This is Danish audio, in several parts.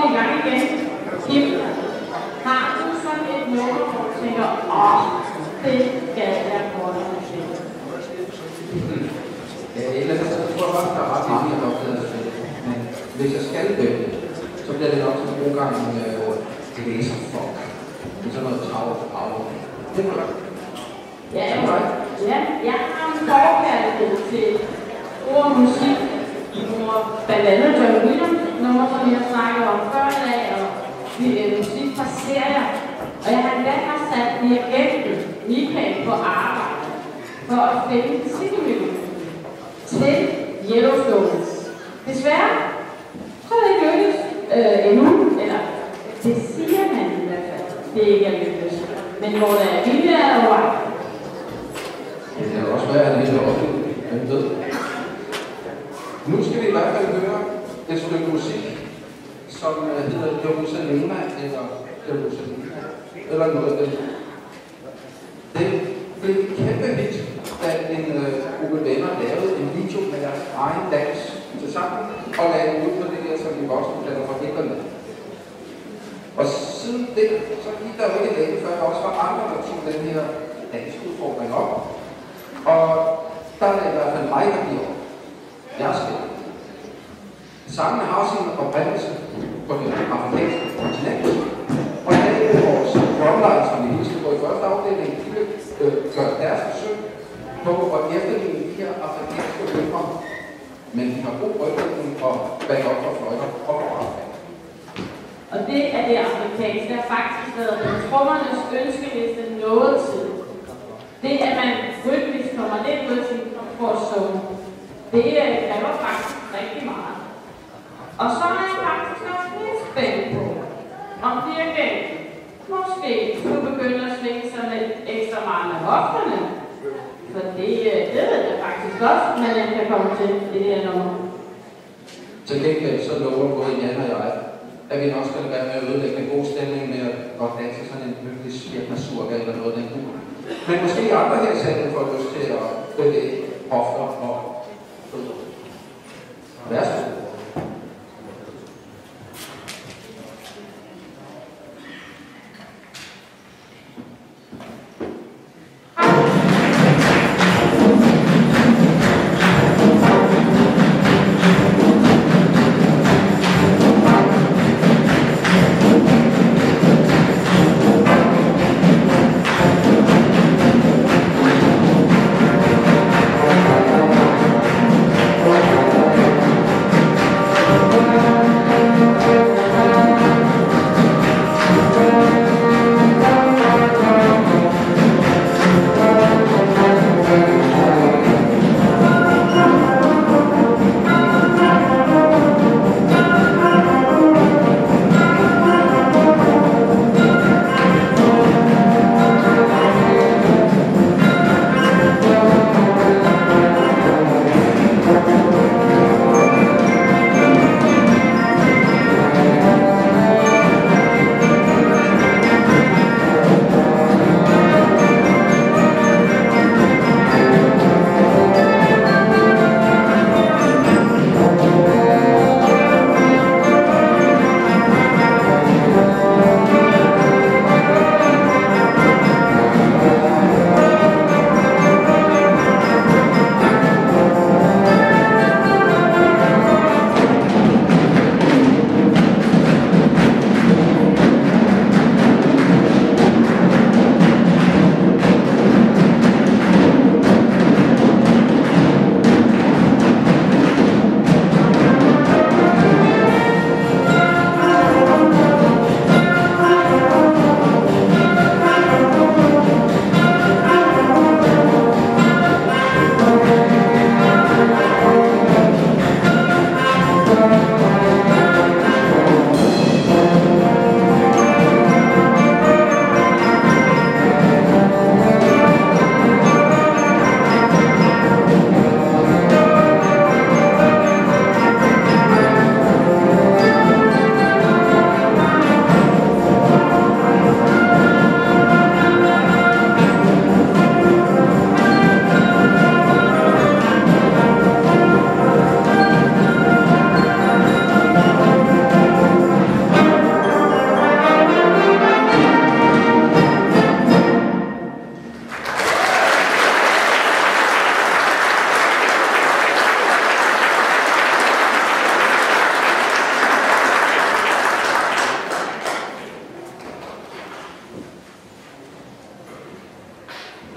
vi i gang igen. Kim, har du sådan et nummer, hvor du tænker, det skal jeg godt nok til? Jeg tror faktisk, der er ret mange, jeg har opdaget at spille. Men hvis jeg skal vælge, så bliver det nok sådan nogle gange læserfolk. Det er sådan noget travlt afhånd. Det er godt. Ja, jeg har en forkærlighed til ord og musik, hvor blandt andet John Williams nummer, som vi har snakket om før i dag, og musik fra serier. Og jeg har endda sat dirigenten Michael på arbejde for at finde titelmelodien til Yellowstone. Desværre så er det ikke lykkedes endnu, eller det siger man i hvert fald, det ikke er lykkedes. Men hvor der er vilje er der vej. Det kan også være, at det er oplevet. Hvem ved? Nu skal vi i hvert fald høre et stykke musik, som hedder Jerusalema eller Jerusalema, eller noget af det. Det blev et kæmpe hit, da en gruppe venner lavede en video med deres egen dans til sammen og lagde ud på det der, som de voksne kalder for internet. Og siden det, så gik der jo ikke længe før, der også var andre, der tog den her dansudfordring op. Og der er i hvert fald mig, der bliver jeg skal. Sangen har sin oprindelse på det afrikanske kontinent. Og det er vores frontline, som vi lige skal gå i første afdeling, de gør deres forsøg på at efterligne de her afrikanske løbere. Men de har god ryglægning og backup for fløjter og for. Og det er det afrikanske, der faktisk været på trommernes ønskeliste noget tid. Det, at man rytmisk kommer lidt ud til for at sunge, det kræver faktisk rigtig meget. Og så er jeg faktisk også lidt spændt på, om dirigenten måske skulle begynde at svinge sig lidt ekstra meget med hofterne. For det ved jeg faktisk også, men jeg kan komme til det her nummer. Til gengæld så lover både Jan og jeg, at vi nok skal være med at ødelægge en god stemning med at danse sådan en hyggelig spirtmasurka eller noget den kunne. Men måske andre her i salen får lyst til at bevæge hofter og fødder. Værsgo.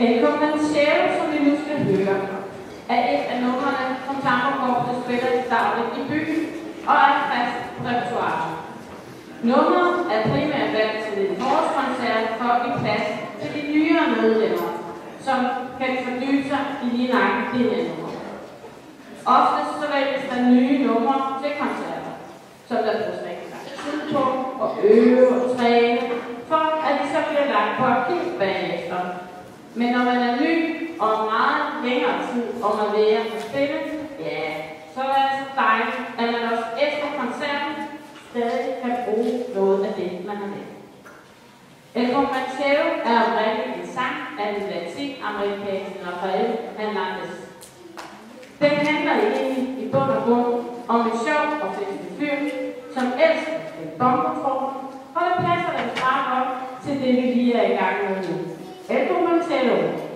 El Concerto, som vi nu skal høre, er et af numrene, som Tangokorpset spiller i dagligt i byen og er et fast repertoire. Nummeret er primært valgt til en forårskoncert for at give plads til de nyere medlemmer, som kan fordybe sig i lige nøjagtigt det her nummer. Oftest så vælges der nye numre til koncerter, som der bruges rigtig lang tid på og øve og træne, for at de så bliver lagt på arkiv bagefter. Men når man er ny og meget længere tid om at være at spille, ja, så er det så dejligt, at man også efter koncerten stadig kan bruge noget af det, man har lært. El Concerto er oprindeligt en sang af den latinamerikanske Rafael Hernández. Den handler egentlig i bund og grund om en sjov og festlig fyr, som elsker en bongoform, og det passer den meget godt til det, vi lige er i gang med nu. El Concerto.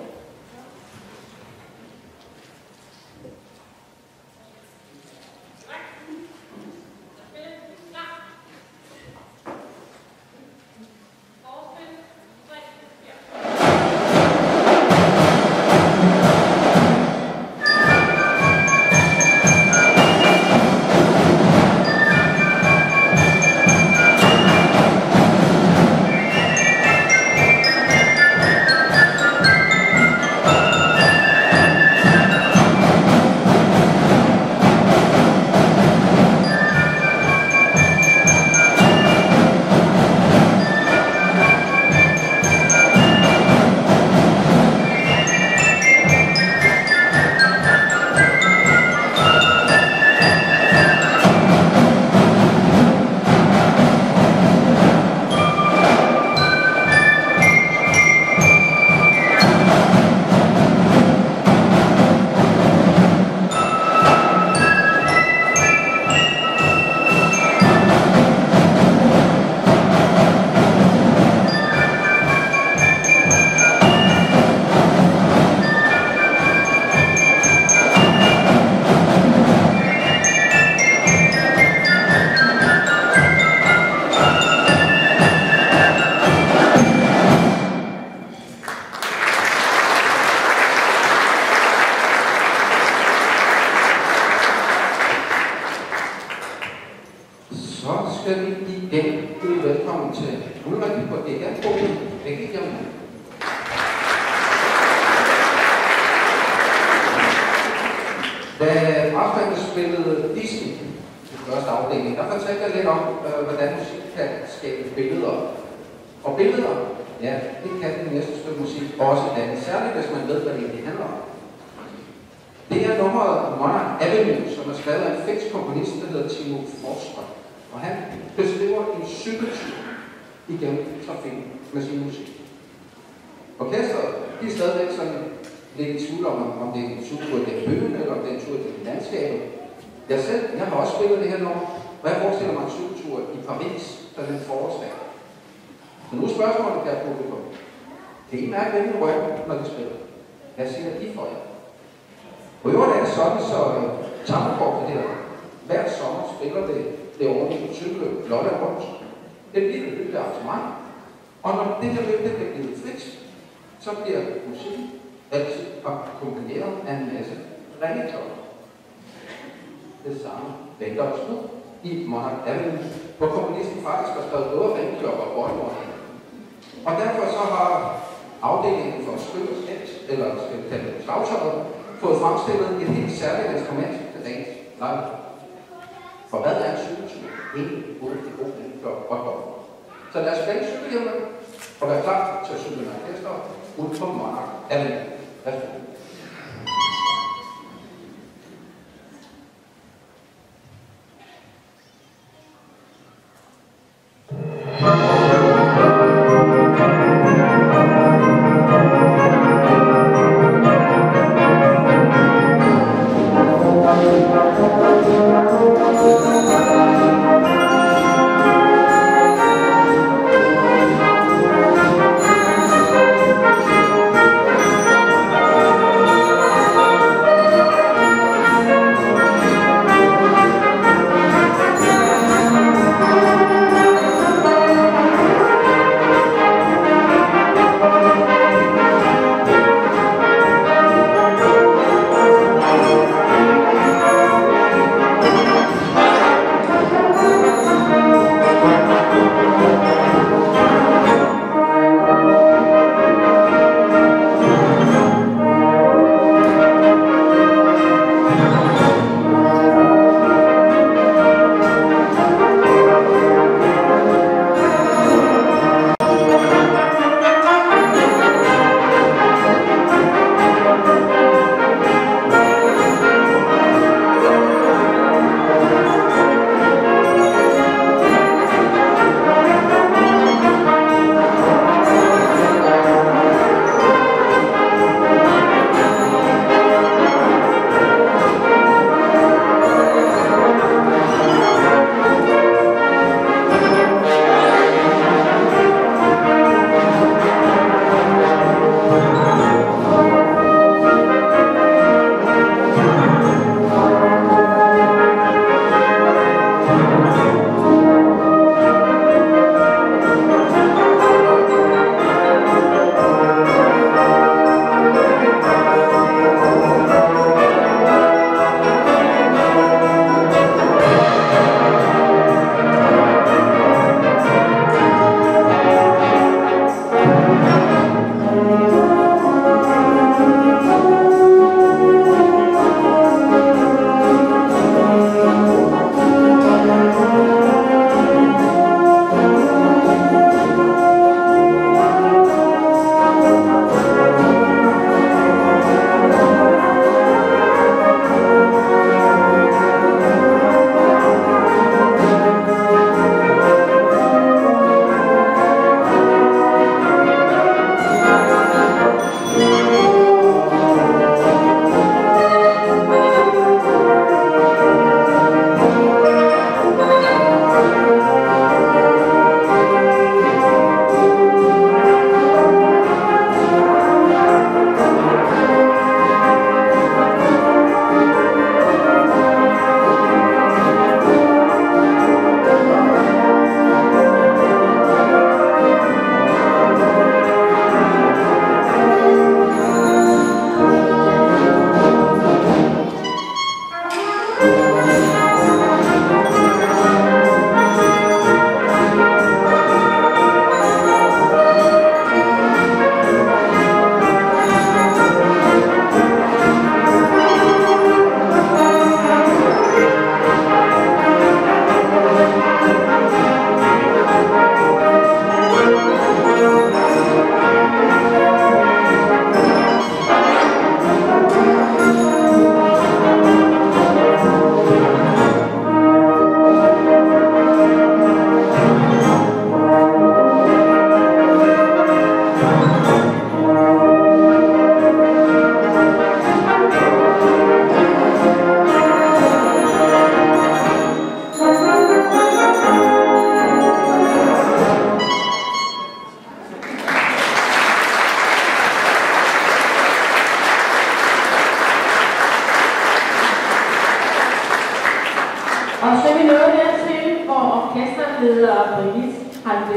Jeg har også spillet det her nummer, og jeg forestiller mig en cykeltur i Paris, sådan en forårsdag. Så nu er spørgsmålet, der publikum. Kan I mærke den i ryggen, når de spiller? Jeg siger de for jer. Og i øvrigt er det sådan, så Tangokorpset her, hver sommer spiller det årlige cykelløb Lolland rundt. Det bliver et hyggeligt arrangement. Og når det her løb bliver givet frit, så bliver musik altid akkompagneret af en masse ringeklokker. Det samme venter os nu i Monarch Avenue, hvor komponisten faktisk har skrevet både ringeklokker og boldmål. Og derfor så har afdelingen for skylderskæft, eller skal vi kalde det slagtøjet, fået fremstillet et helt særligt instrument til dagens live. For hvad er en cykeltur? Ingen uden de gode ringeklokker og boldmål. Så lad os spænde cykelhjemmene og være klar til at cykle med orkester ud på Monarch Avenue. Værsgo.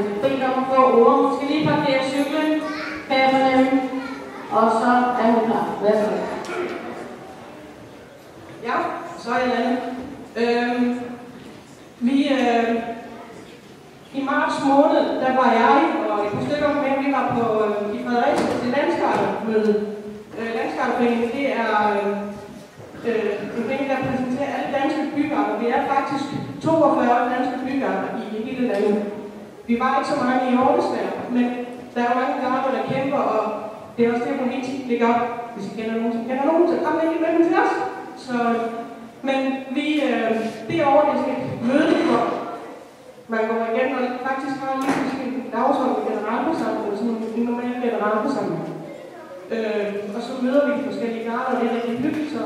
blevet bedt om at få ordet. Hun skal lige parkere cyklen, kan jeg fornemme. Og så er hun klar. Værsgo. Ja, så er jeg landet. I marts måned, der var jeg og et par stykker med, vi var på i Fredericia til landskartemøde. Landskarteforeningen, det er en forening, der præsenterer alle danske bygarter. Vi er faktisk 42 danske bygarter i hele landet. Vi var ikke så mange i Aarhusvær, men der er jo mange garter, der kæmper, og det er også det, hvor vi ligger op. Hvis I kender nogen, som kender nogen, så kom ind imellem til os. Men vi derovre, det skal møde for. Man går igen, og faktisk har en dagsorden generalforsamling, sådan en normal generalforsamling. Og så møder vi de forskellige garder, og det er rigtig hyggeligt, så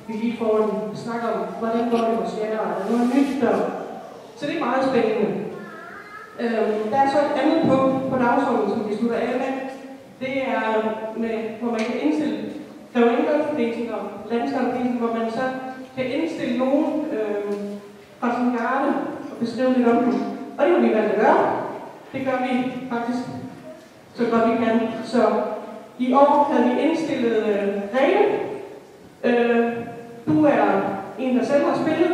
vi lige får en snak om, hvordan går det hos jer, og er der noget nyt der. Så det er meget spændende. Der er så et andet punkt på dagsordenen, som vi slutter af med. Det er med, hvor man kan indstille, der er jo indgangsfordelingen og landskartefordelingen, hvor man så kan indstille nogen fra sin garde og beskrive lidt om dem. Og det har vi valgt at gøre. Det gør vi faktisk så godt vi kan. Så i år havde vi indstillet Grete. Du er en, der selv har spillet,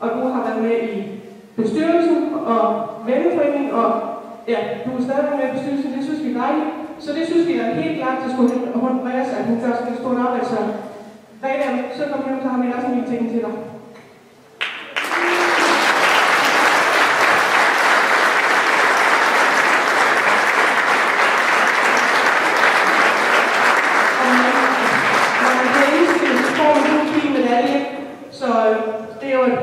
og du har været med i bestyrelsen og venneforeningen, og ja, du er stadig med i bestyrelsen. Det synes vi er dejligt. Så det synes vi er helt klart, at skulle honorere sig, at hun først skal stå op. Altså, Grete, så kom hjem, så har vi også en lille ting til dig. Så det er jo et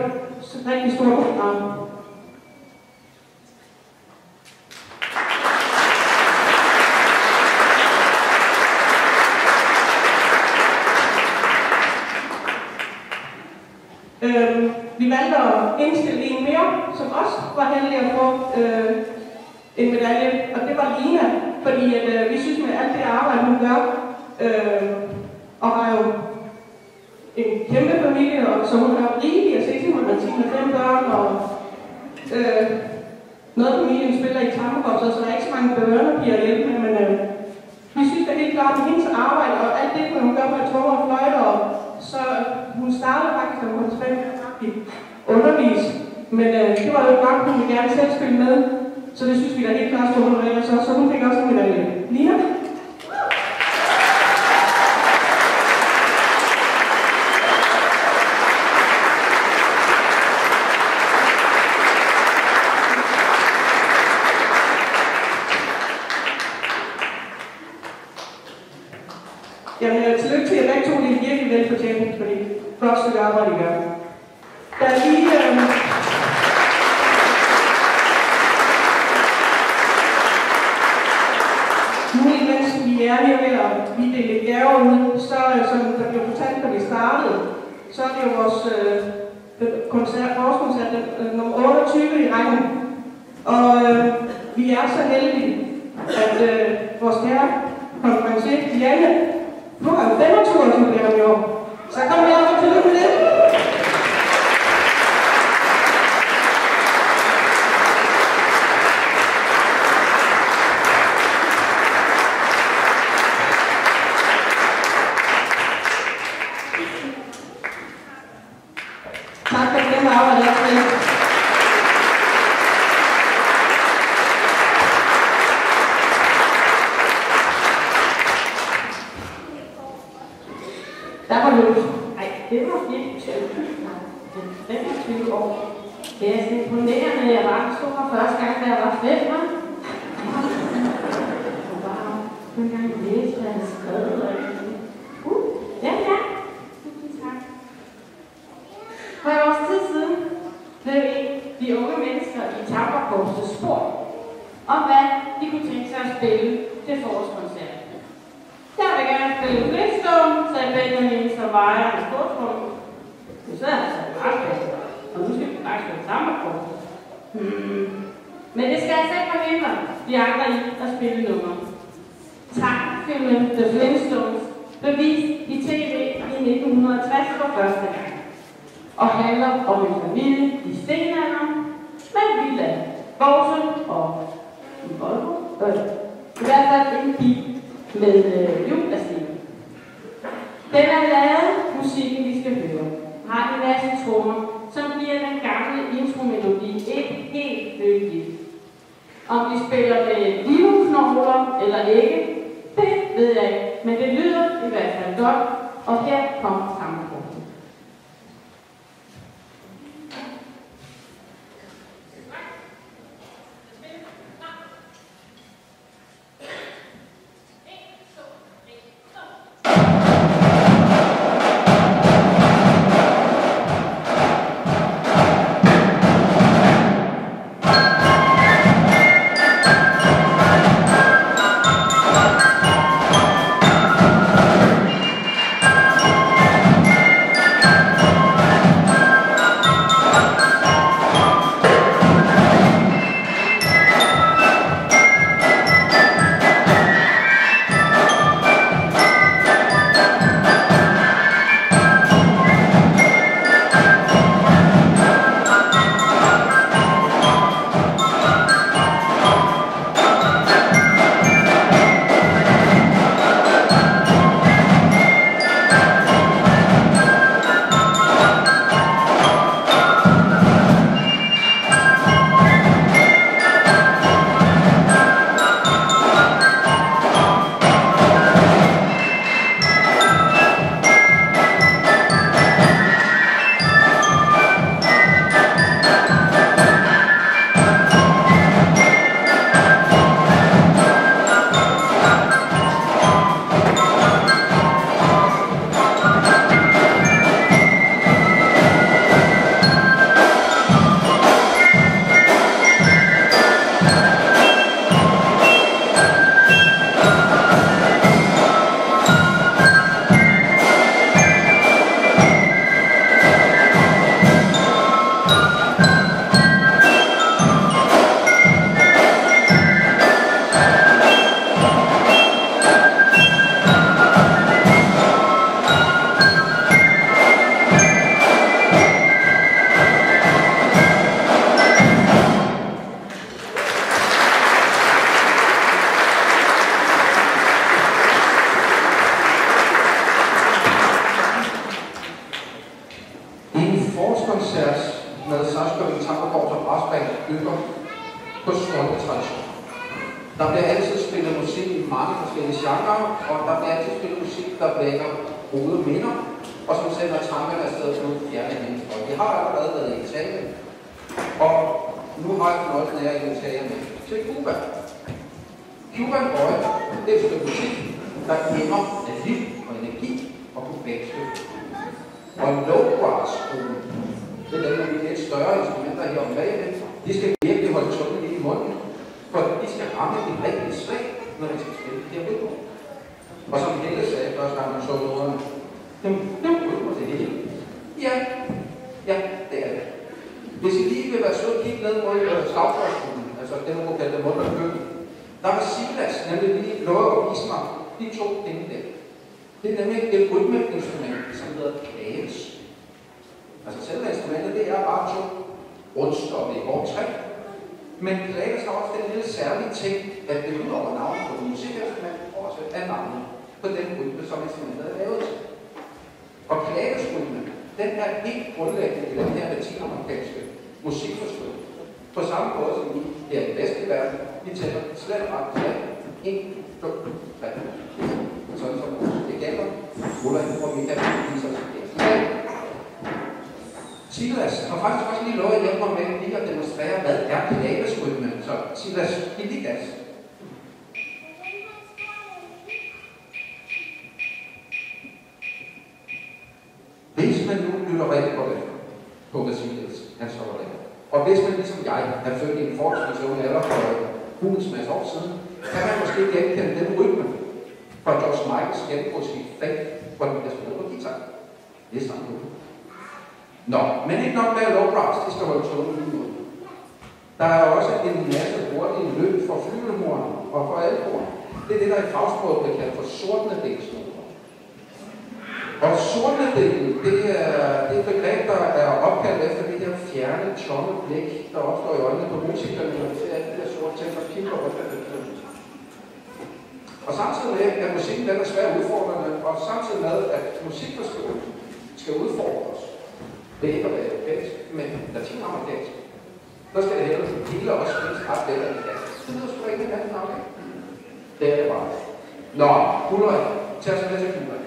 rigtig stort program. Vi valgte at indstille en mere, som også var heldig at få en medalje, og det var Lina, fordi vi synes med alt det arbejde, hun gør, og har jo en kæmpe familie, og så hun har rigeligt at se til, hun har 10 med 5 børn, og noget af familien spiller i Tammerkops, så der er ikke så mange børnepiger at hjælpe med, men vi synes det er helt klart med hendes arbejde, og alt det, hun gør på et trommer og fløjte, og så hun startede faktisk, da hun var 5 i undervis, men det var jo ikke nok, hun ville gerne selv spille med, så det synes vi da helt klart stod honoreret, så hun fik også en medalje. Lina? Jamen, tillykke til jer begge to, det er virkelig velfortjent, fordi godt stykke arbejde I gør. Der er lige... Nu imens vi er her ved at vi deler gaver ud, så som der blev fortalt, da vi startede, så er det jo vores koncert nummer 28 i rækken. Og vi er så heldige, at vores kære konferencier, Janne, nu har vi 25 års jubilæum i år. Så kom her og tillykke med det. Tak for det, arbejde også med. Der var løs. Ej, det var virkelig sjovt. 25 år. Det er sådan imponerende, jeg bare stod her første gang, da jeg var 5 år. Og bare en gang læste, hvad jeg havde skrevet. Ja. Tak. For et års tid siden blev de unge mennesker i Tammerkorpset spurgt om, hvad de kunne tænke sig at spille til forårskoncerten. Jeg vil gerne spille Flintstone, sagde Benjamin, som vejer en stortrum. Nu sidder han så i markpladsen, og nu skal vi bare spille Tammerkorpset. Men det skal altså ikke forhindre de andre i at spille nummer. Tegnefilmen The Flintstones blev vist i tv i 1960 for første gang. Og handler om en familie i stenalderen med en villa, Borse og en Volvo, i hvert fald en bil med hjulplastik. Den er lavet, musikken vi skal høre, har en masse trommer, som giver den gamle intromelodi et helt nyt liv. Om de spiller med livknogler eller ikke, det ved jeg ikke, men det lyder i hvert fald godt, og her kommer sammenbrugten. Der bliver altid spillet musik i mange forskellige genrer, og der bliver altid spillet musik, der vækker gode minder, og som sender tankerne afsted til nogle fjerne mennesker. Vi har allerede været i Italien, og nu har jeg fornøjelsen af at invitere med til Cuba. Cuban Boy, det er et stykke musik, der gemmer af liv og energi og kubækstøv. Og low-brass-gruppen, det er dem, der er lidt større instrumenter her om bagved, de skal virkelig holde tungen i munden, for de skal ramme de rigtige slag, når de skal spille de her rytmer. Og som Helle sagde første gang, man så noderne, dem rytmer det hele. Ja, det er det. Hvis I lige vil være sød og kigge ned mod slagfløjtsgruppen, altså det, man kunne kalde det mundbærkøkken, der var Silas nemlig lige lovet at vise mig de to ting der. Det er nemlig et rytmeinstrument, som hedder klaves. Altså selve instrumentet, det er bare to rundstoppe i hårdt træ. Men klaves har også den lille særlige ting, at det ud over navnet på musikinstrument også er navnet på den rytme, som instrumentet er lavet til. Og klavesrytme, den er helt grundlæggende i den her latinamerikanske musikforståelse. På samme måde som vi her i den vestlige verden, vi tæller slet ret slet 1, 2, 3, 4. Sådan som det gælder, hvor vi kan vise os det. Silas har faktisk også lige lovet at hjælpe mig med lige at demonstrere, hvad er klavesrytme. Så Silas, giv lige gas. Hvis man nu lytter rigtig godt efter på Silas, han står der. Og hvis man ligesom jeg er født i en forholdsvis ung alder for hulens masse år siden, kan man måske genkende den rytme fra George Michaels genbrugsskib Faith, hvor den bliver spillet på guitar. Det er sådan noget. Nå, men ikke nok med low brass, de skal holde tungen lige ud. Der er også en masse hurtige løb for flygelhorn og for alhorn. Det er det, der i fagsproget bliver kaldt for sortnedelsnoter. Og sortnedelen, det er et begreb, der er opkaldt efter det her fjerne, tomme blik, der opstår i øjnene på musikerne, når vi ser alt det der rundt til at kigge rundt af den. Og samtidig med, at musikken den er svært udfordrende, og samtidig med, at musikforståelse skal udfordre os. Det er ikke at være europæisk, men latinamerikansk. Så skal det hele også findes ret let af det. Det ved sgu ikke en anden nok, ikke? Det er det bare. Nå, Ulrik, tag os med til Cuba.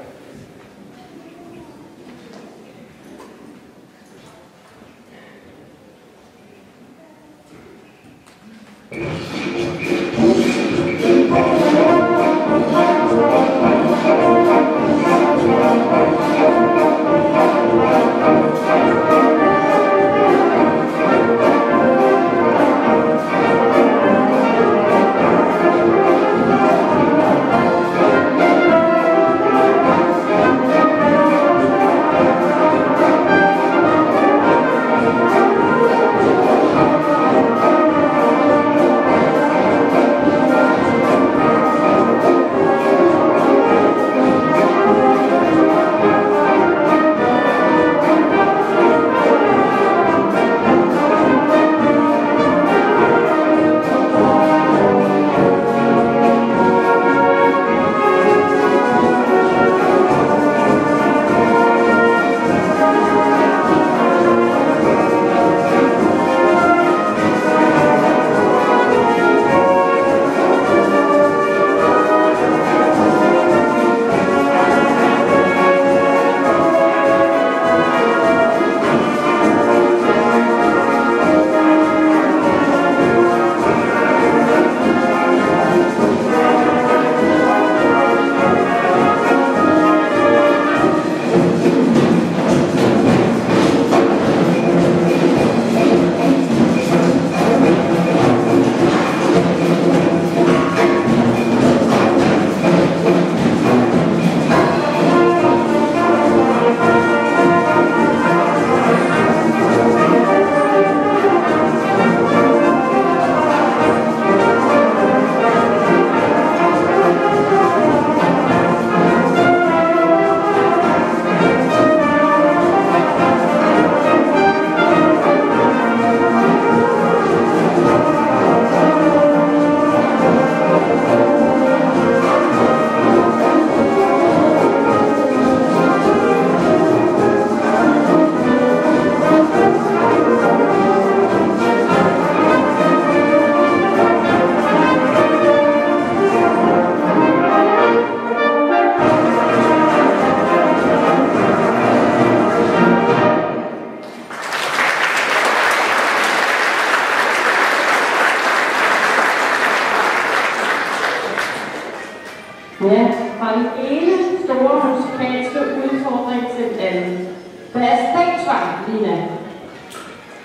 Ja, fra den ene store musikalske udfordring til den anden. Der er statsvang, Lina.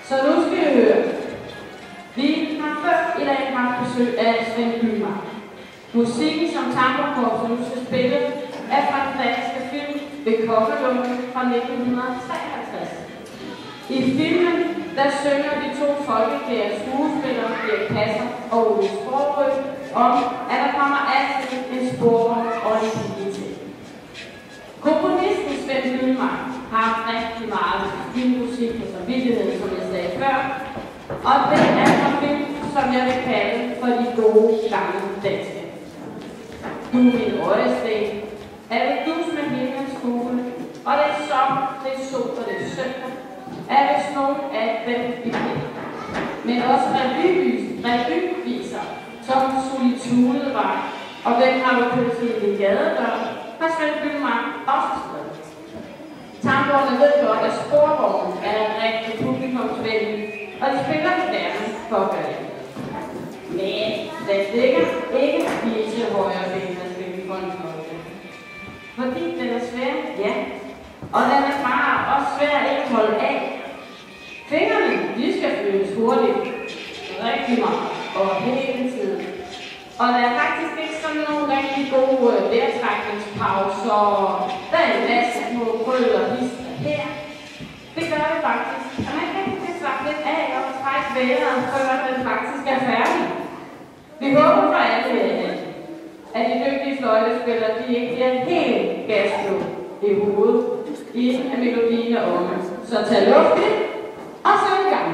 Så nu skal vi høre. Vi har før i dag haft besøg af Svend Gyldmark. Musikken, som Tamburkorpset nu skal spille, er fra den danske film Ved Kokkelunden fra 1953. I filmen, der synger de to folkekære skuespillere, Erik Passer og Ole Sprogø, om, at der kommer altid en sporvogn og en pige til. Komponisten Svend Gyldmark har rigtig meget filmmusik på samvittigheden, som jeg sagde før, og det er en film, som jeg vil kalde for de gode gamle danske. Du er min øjesten, er det dus med himlens fugle, og det er sommer, det er sol og det er søndag, er vist nogen af dem vi kender. Men også revyviser, som Solitude var, og den har du købt til din gadedør, har Svend Gyldmark også skrevet. Tamburerne ved godt, at sporvognen er en rigtig publikumsvenlig, og de spiller gerne for at gøre det. Men den ligger ikke lige til højre ben at spille for en folke. Fordi den er svær, ja. Og den er bare også svær at ikke holde af. Fingrene, de skal føles hurtigt. Rigtig meget. Og hele tiden. Og der er faktisk ikke sådan nogle rigtig gode vejrtrækningspauser. Der er en masse små krøl og lister her. Det gør det faktisk. Og man kan ikke slappe lidt af og trække vejret, før den faktisk er færdig. Vi håber for alle, at de dygtige fløjtespillere, de ikke bliver helt gasblå i hovedet, inden at melodien er omme. Så tag luft ind, og så i gang.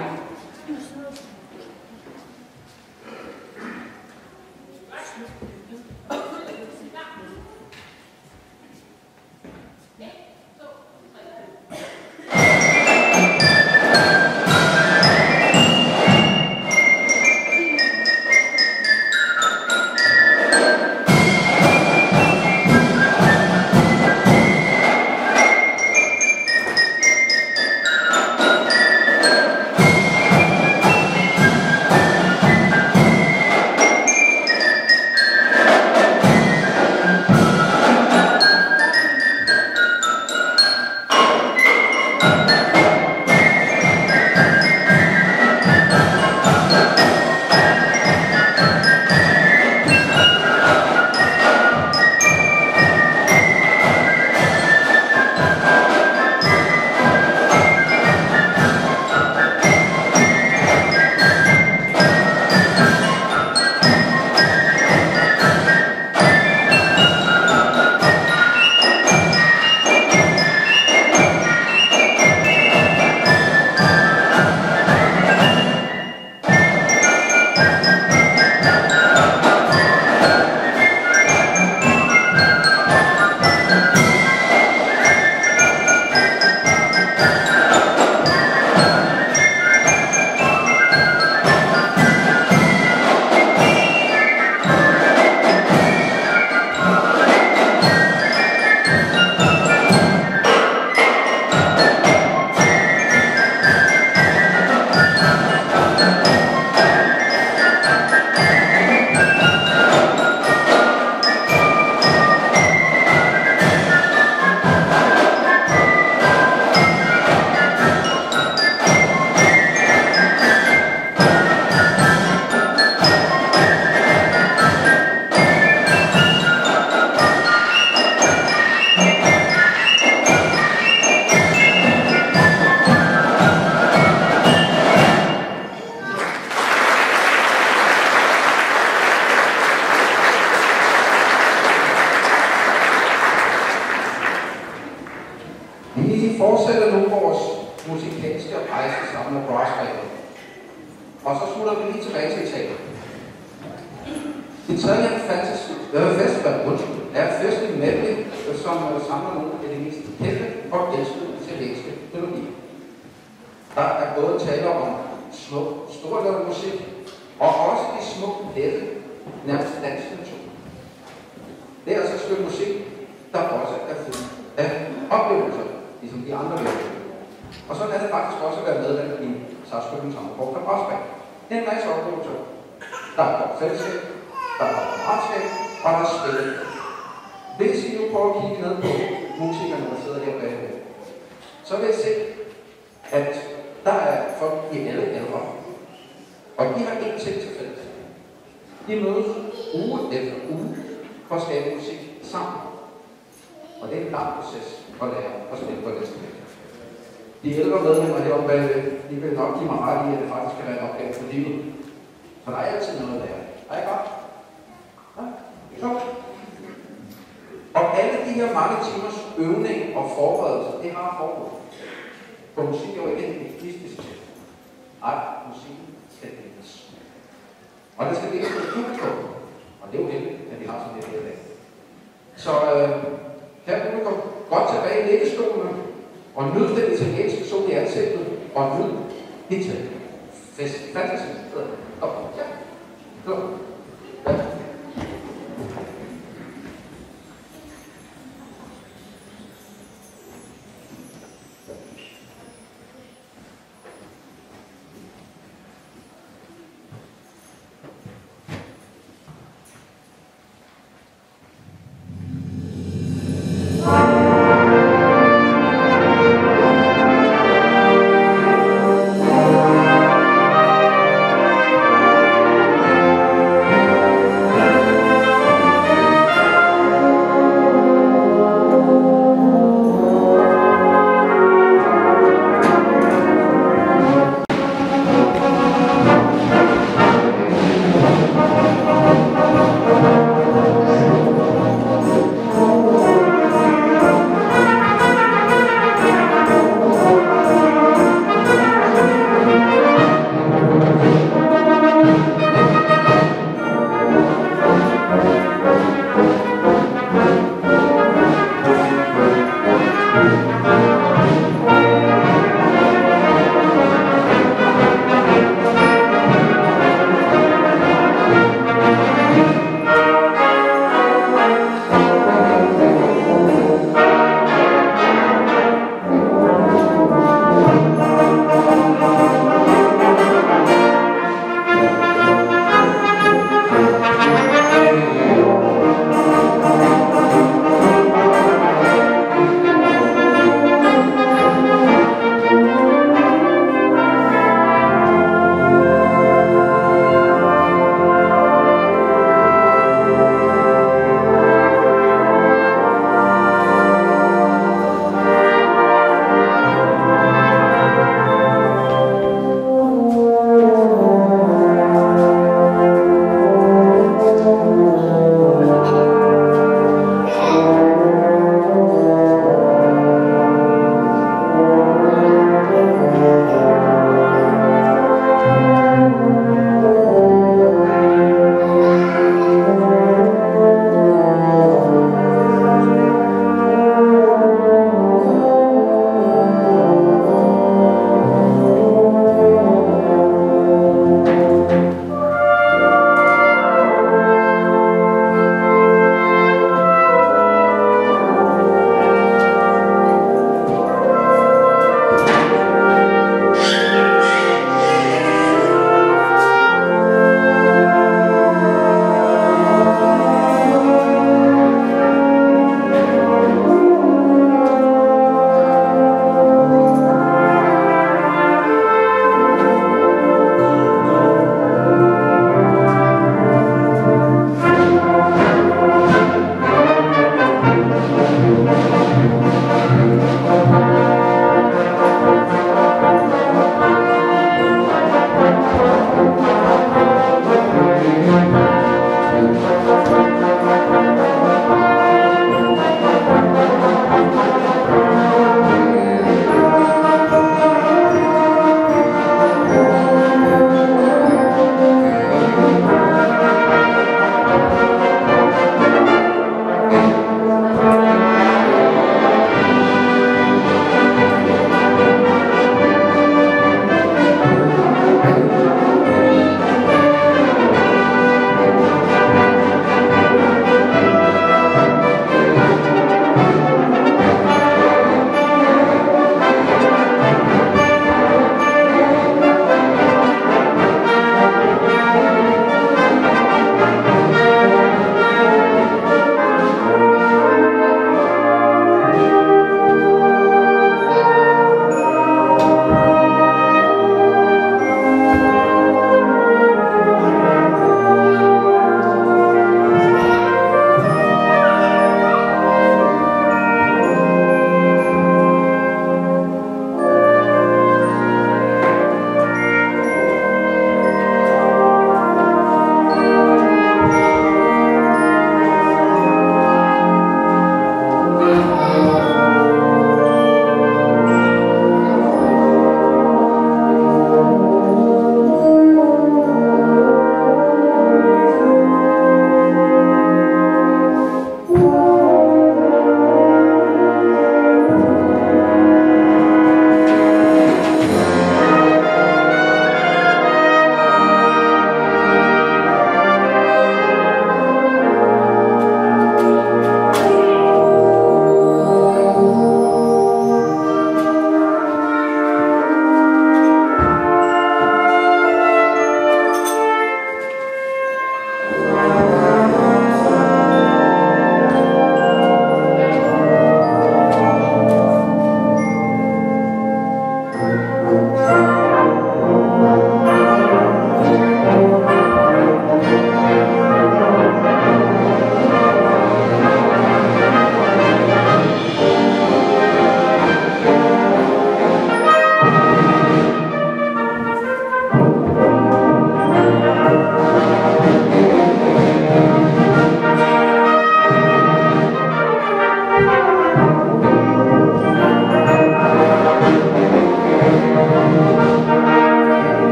Vi fortsætter nu vores musikalske rejse sammen med Brassband. Og så slutter vi lige tilbage til Italien. Italian Festival er et festival medley, som samler nogle af de mest kendte og elskede italienske melodier. Der er både tale om smuk, storladet musik, og også de smukke, lette, nærmest dansende toner. Det er altså et stykke musik, der også er fuld af oplevelser, ligesom de andre verdener. Og sådan er det faktisk også at være medlem i Sarskøbing Sommerkort og Brassband. Det er en masse oplevelser. Der er godt fællesskab, der er kammeratskab, og der er spil. Hvis I nu prøver at kigge ned på musikerne, der sidder her bagved, så vil I se, at der er folk i alle aldre. Og de har én ting til fælles. De mødes uge efter uge for at skabe musik sammen. Og det er en lang proces at lære at spille på instrument. De ældre medlemmer heroppe bagved, de vil nok give mig ret i, at det faktisk kan være en opgave for livet. For der er altid noget at lære. Er I godt? Ja? Så. Og alle de her mange timers øvning og forberedelse, det har foregået. For musik er jo ikke en egoistisk ting. Nej, musikken skal deles. Og det skal deles på et publikum. Og det er jo heldigt, at vi har sådan det her i dag. Så her kan du gå godt tilbage i læggestolene og nyde den italienske sol i ansigtet og nyde Italien. Fantastisk. Op. Ja. Godt. Ja.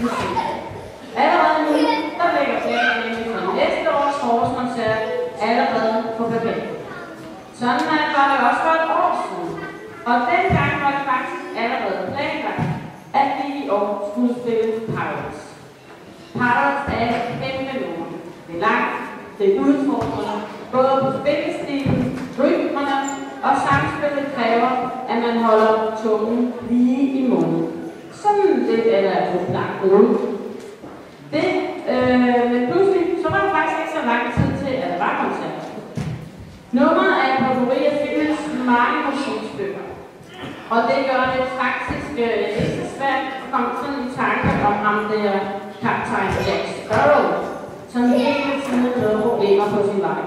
musik. Allerede nu, der ligger planen nemlig for næste års forårskoncert allerede på papir. Sådan var det også for et år siden. Og dengang var det faktisk allerede planlagt, at vi i år skulle spille Pirates. Pirates er et kæmpe nummer. Det er langt, det er udfordrende, både på spillestilen, rytmerne og samspillet kræver, at man holder tungen lige i munden. Sådan lidt eller på blank ud. Men pludselig, så var der faktisk ikke så lang tid til, at der var koncert. Nummeret er en potpourri af filmens mange musikstykker. Og det gør det faktisk ikke så svært at komme sådan i tanke om ham der kaptajn Jack Sparrow, som hele tiden havde problemer på sin vej.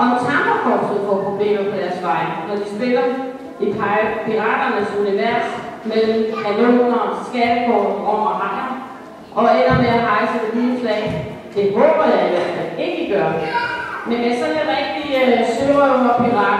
Om Tammerkorpset får problemer på deres vej, når de spiller i piraternes univers mellem kanoner, skattekort, rom og hakker, og ender med at hejse det hvide flag. Det håber jeg i hvert fald ikke I gør. Men med sådan en rigtig sørøver-pirat.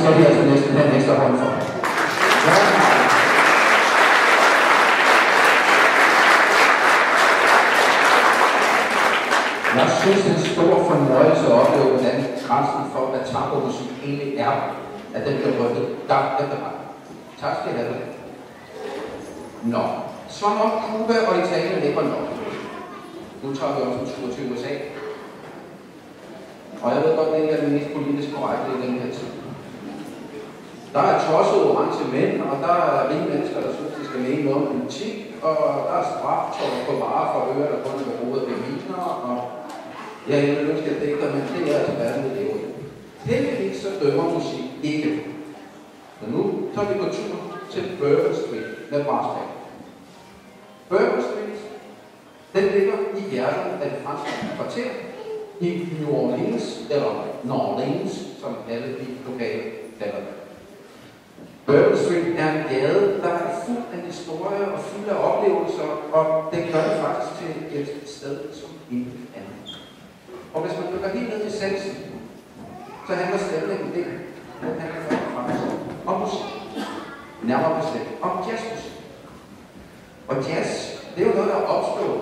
skal vi altså næsten have en ekstra hånd for. Ja. Jeg synes, det er en stor fornøjelse at opleve, hvordan grænsen for, hvad tangomusik egentlig er, at den bliver rykket gang efter gang. Tak skal I have det. Nå, som om Cuba og Italien ikke var nok. Nu tager vi også en tur til USA. Og jeg ved godt, det ikke er det mest politisk korrekte i den her tid. Der er tossede orange mænd, og der er rige mennesker, der synes, de skal mene noget om politik, og der er straftår på varer for ører, der kun er behovet ved miner, og ja, jeg vil ønske, at det ikke er, men det er altså verden, det lever. Heldigvis så dømmer musik ikke. Men nu tager vi på tur til Bourbon Street med brassband. Bourbon Street, den ligger i hjertet af det franske kvarter i New Orleans, eller New Orleans, som alle de lokale kalder det. Bourbon Street er en gade, der er fuld af historie og fuld af oplevelser, og det gør det faktisk til et sted som intet andet. Og hvis man dykker helt ned i essensen, så handler stemningen det. Den handler først og fremmest om musik. Nærmere bestemt om jazzmusik. Og jazz, det er jo noget, der er opstået,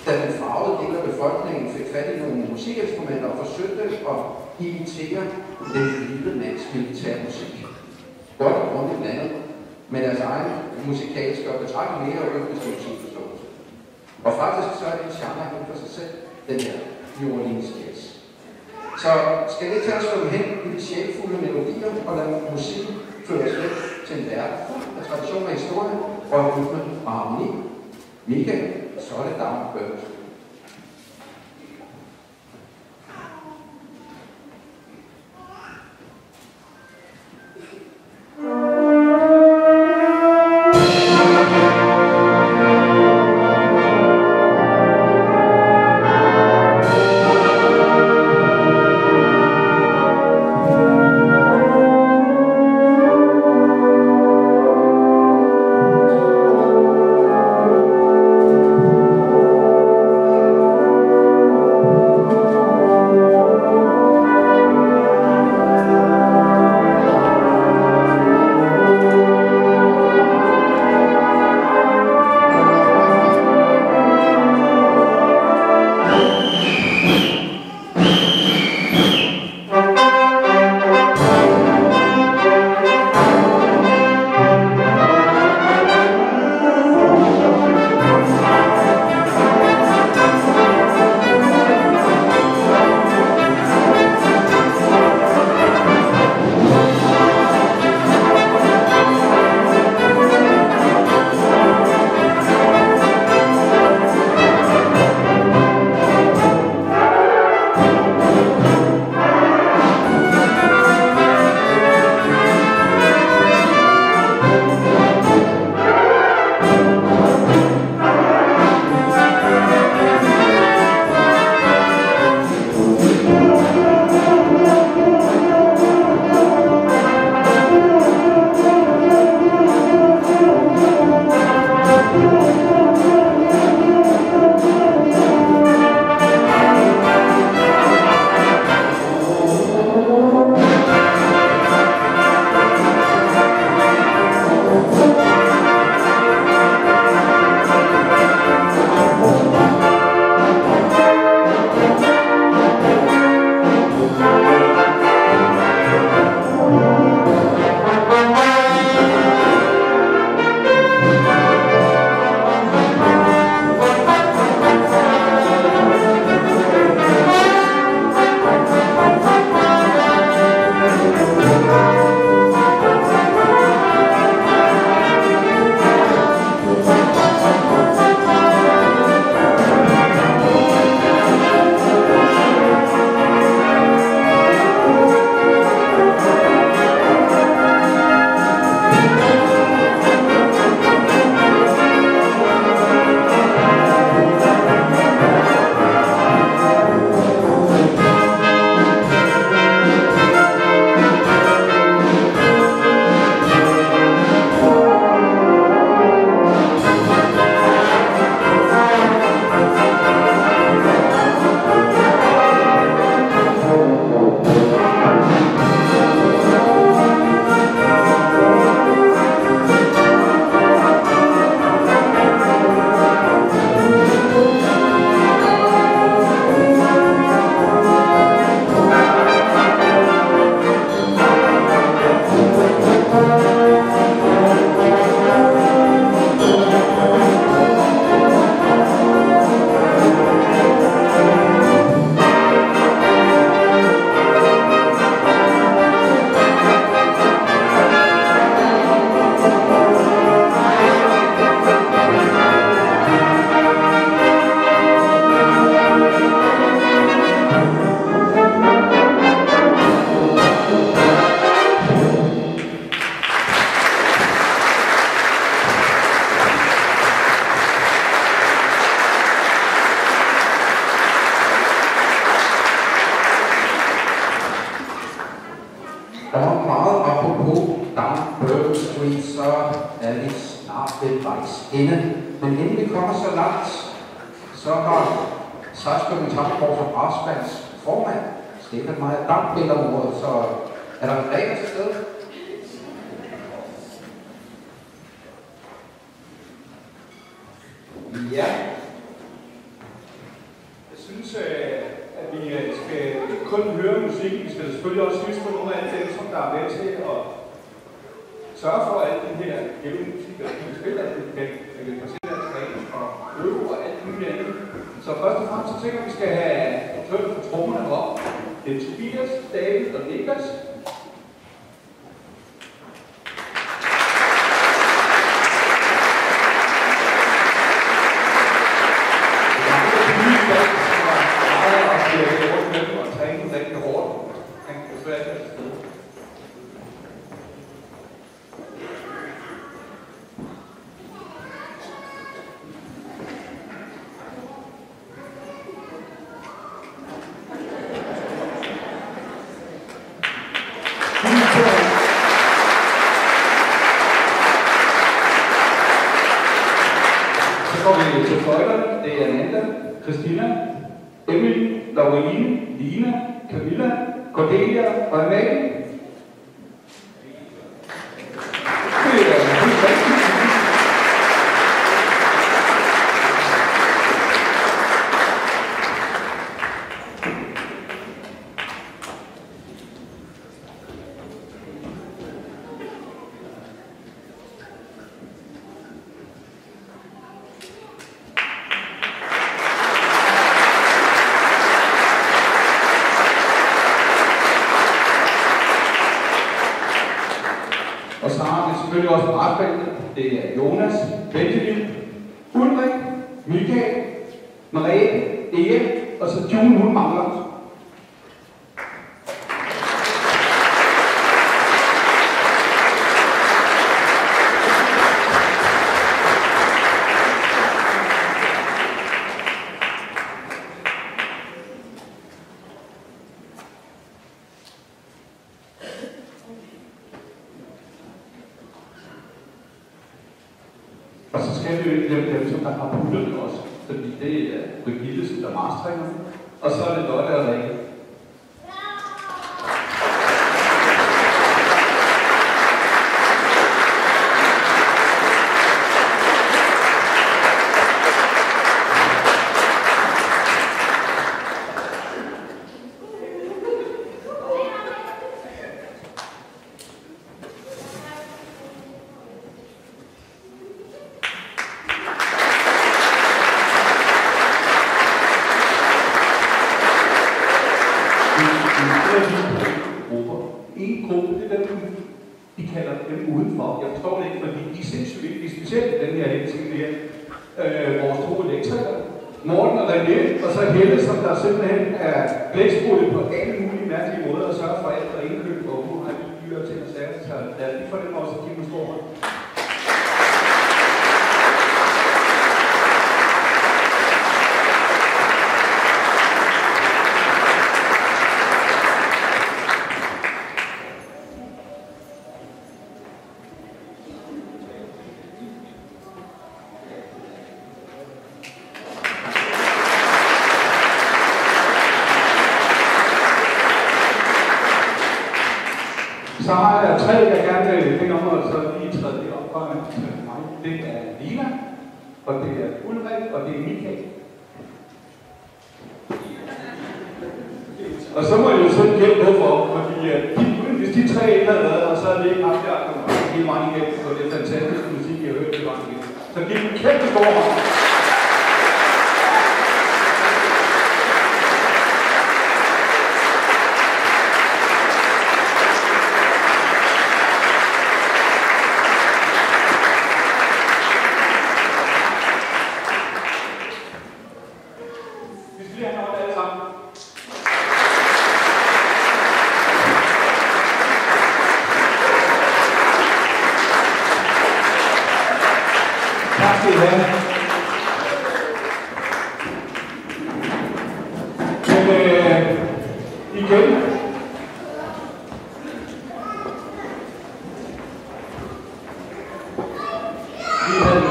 da den farvede del af befolkningen fik fat i nogle musikinstrumenter og forsøgte at imitere den lille mands militærmusik. Godt og grundigt blandet med deres egen musikalske og betragteligt mere økonomiske musikforståelse. Og faktisk så er det en genre hen for sig selv, den her New Orleans jazz. Så skal vi tage os svømme hen i de sjælfulde melodier og lade musikken føre os væk til en verden fuld af tradition og historie og rytme og harmoni. Michael, så er det Down Bourbon Street. til vejs ende. Men inden vi kommer så langt, så har Sarpsborg Tampborg som Arsmands formand Stefan Meyer Dampbælderordet, så er der en regel til stede? Ja. Jeg synes, at vi skal ikke kun høre musik, vi skal selvfølgelig også hilse på nogle af dem, som der er med til at sørge for, at den her gældende musik, og de spiller, at vi kan forskellige deres træning og øve og alt muligt andet. Så først og fremmest så tænker vi skal have trykket på trommerne op. Det er Tobias, David og Niklas. Til fløjterne, det er Amanda, Christina, Emily, Laurine, Lina, Camilla, Cordelia og Amalie. Det er helt rigtigt. Og så har vi selvfølgelig også brætbæltet. Det er Jonas, Benjamin, Ulrik, Michael, Marie, Ea, og så June, hun mangler. Og så skal vi jo ikke glemme dem, som der har putterne også, fordi det er Brigitte, som der marstrænger, og så er det Lotte og Rikke. En gruppe, det er dem, de kalder dem udenfor. Jeg forstår det ikke, fordi de er sindssygt vigtige, specielt den her ting her. Vores to elektrikere, Morten og René, og så Helle, som der simpelthen er blæksprutte på alle mulige mærkelige måder og sørger for alt og indkøb, og hun har dyre til at sætte. Så lad os lige for dem også at give dem en stor hånd. Så har jeg tre, jeg gerne vil finde om, og så lige træde det op for mig. Det er Lina, og det er Ulrik, og det er Michael. Og så må jeg jo selv gælde hvorfor, fordi hvis de tre ikke havde været der, så havde det ikke haft jer, der var helt mange igennem på det fantastiske musik, jeg har hørt det mange igennem. Så giv dem en kæmpe stor hånd. Tak skal I have. Men igen. Vi havde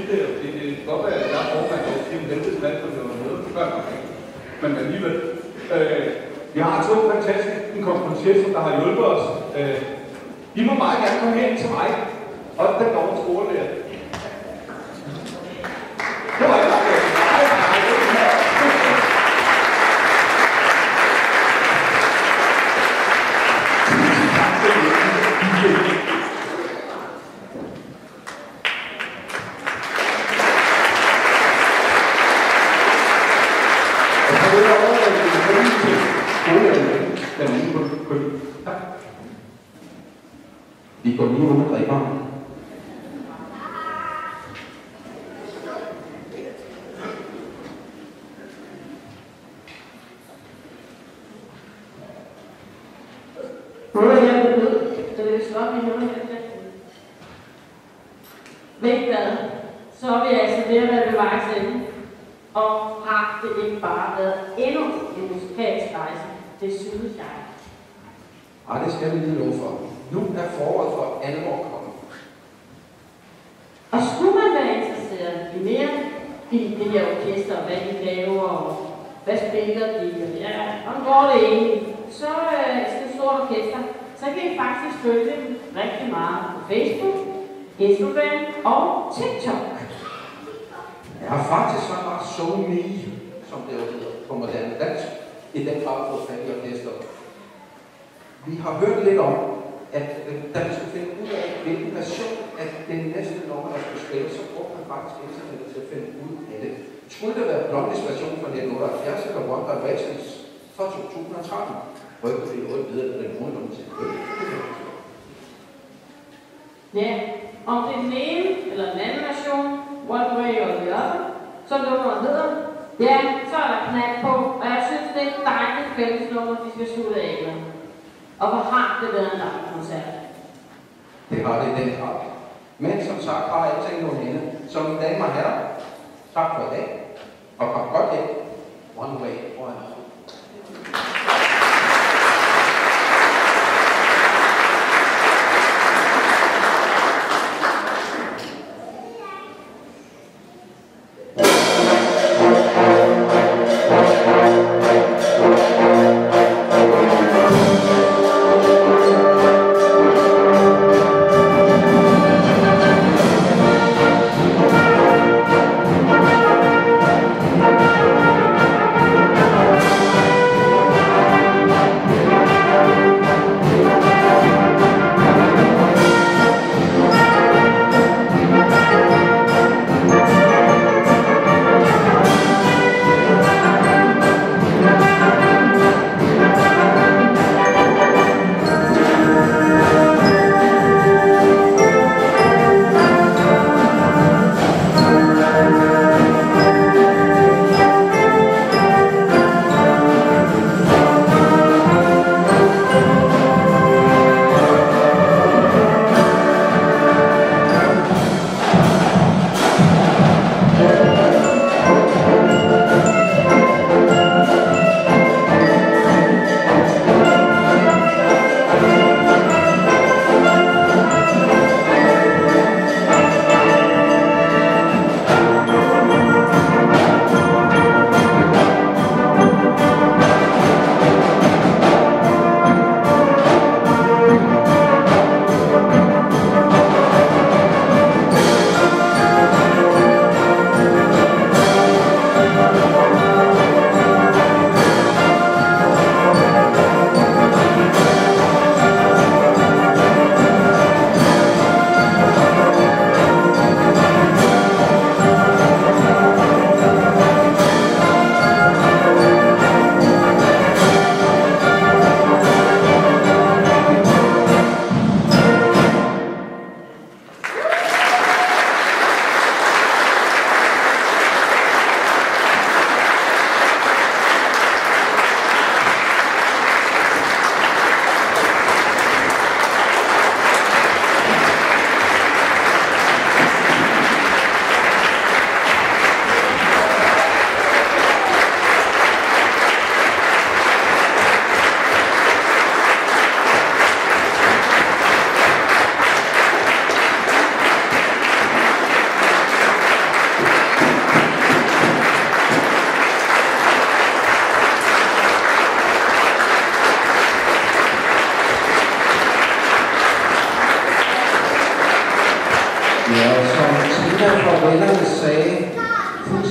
det. Det kan godt være, at jeg er formand, og det er en helvedes mand, for det var noget, det gør mig ikke. Men alligevel. Vi har 2 fantastiske komponentister, der har hjulpet os. I må meget gerne komme hen til mig, og den dårlige skolelærer. Det var ikke Vi går lige ud og drikker. Nu er jeg ud, så det vil slå op i noget af det. Ved hvad? Så er vi altså ved at være ved vejs ende. Og har det ikke bare været endnu en musikalsk rejse, det synes jeg. Ej, det skal vi lige love for. Nu er foråret for alvor kommet. Og skulle man være interesseret i mere i det her orkester, hvad de laver, og hvad spiller de, og ja, om går det egentlig, så sådan et stort orkester, så kan I faktisk følge dem rigtig meget på Facebook, Instagram og TikTok. Jeg har faktisk så meget SoMe, som det jo hedder på moderne dansk, i den grad fået fat i orkesteret. Vi har hørt lidt om, at da vi skulle finde ud af, hvilken version af den næste nummer, der skulle spille, så brugte man faktisk internettet til at finde ud af det. Skulle det være Blondies version fra 1978 eller One Directions fra 2013? Rygte vi noget videre med den grundlom til. Ja, om det er den ene eller den anden version, one way or the other, som nummeret hedder, ja, så er der knald på, og jeg synes, det er et dejligt fællesnummer, de skal slutte af med. Og hvor har det været en lang koncert? Det har det i den grad. Men som sagt har alting nogle ende. Så mine damer og herrer, tak for i dag, og kom godt hjem. One way or another.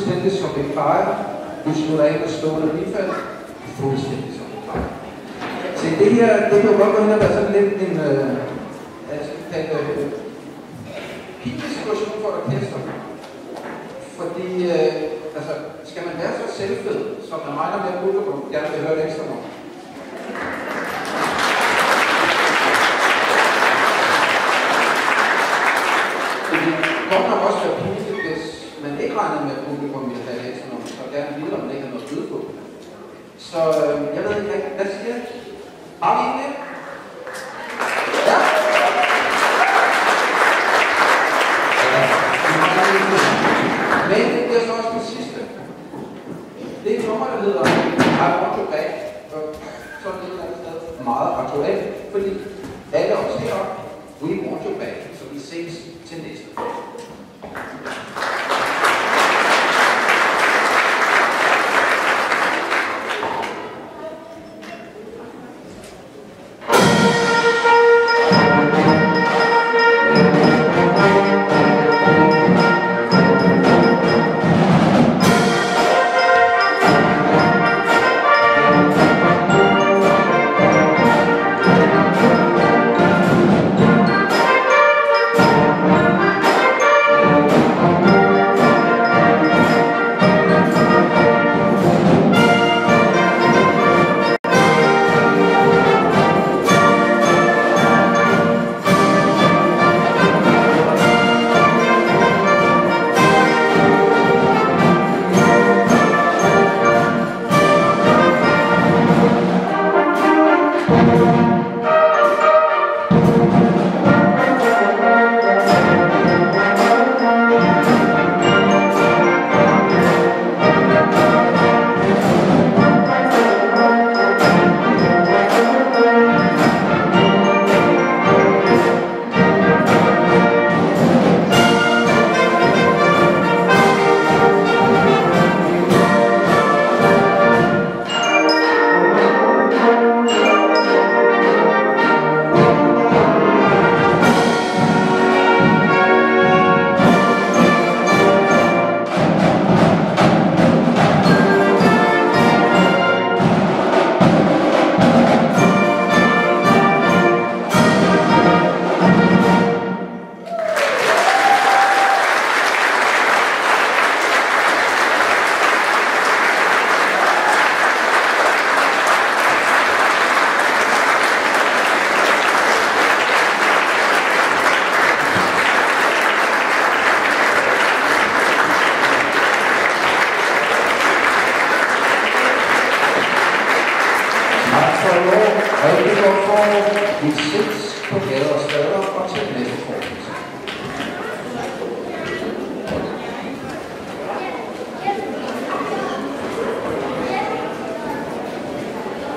fuldstændig som vi plejer. Du slutter af med stående bifald. Fuldstændig som vi plejer. Se, det her, det kan jo godt gå hen og være sådan lidt en pinlig situation for et orkester. Fordi, altså, skal man være så selvfed, som man regner med at publikum gerne vil høre et ekstra nummer? Det kan nok også være pinligt, hvis man ikke regner med at publikum vil have et ekstra nummer, så gerne vil, om man ikke har noget at byde på. Så jeg ved ikke, hvad siger jeg? Har vi en lidt? Ja? Men det er så også den sidste. Det er et nummer, der hedder I Want You Back. Sådan et eller andet sted meget aktuelt, fordi alle os heroppe, We Want You Back. Så vi ses til næste. Vi ses på gader og steder og til næste form.